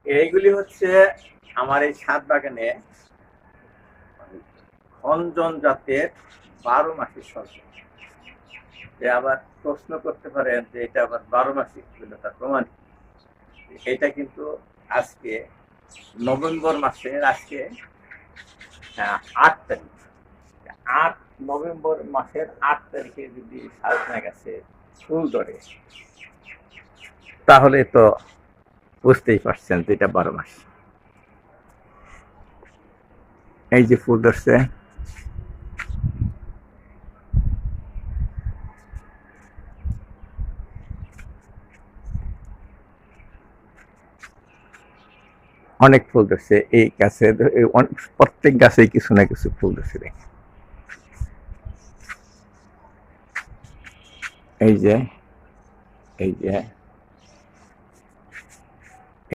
এইগুলি হচ্ছে আমার এই ছাদ বাগানে খঞ্জন জাতের 12 মাসি সরষে। আবার প্রশ্ন করতে পারেন যে এটা আবার 12 মাসি, তার প্রমাণ। এটা কিন্তু আজকে নভেম্বর মাসের আজকে 8 তারিখ। 8 নভেম্বর মাসের 8 তারিখে যদি সাজনা গাছে ফুল ধরে, তাহলে তো বুঝতেই পারছেন যে এটা 12 মাস। এই যে ফুল ধরছে, অনেক ফুল ধরছে এই গাছে, প্রত্যেক গাছেই কিছু না কিছু ফুল ধরছে। দেখে এই যে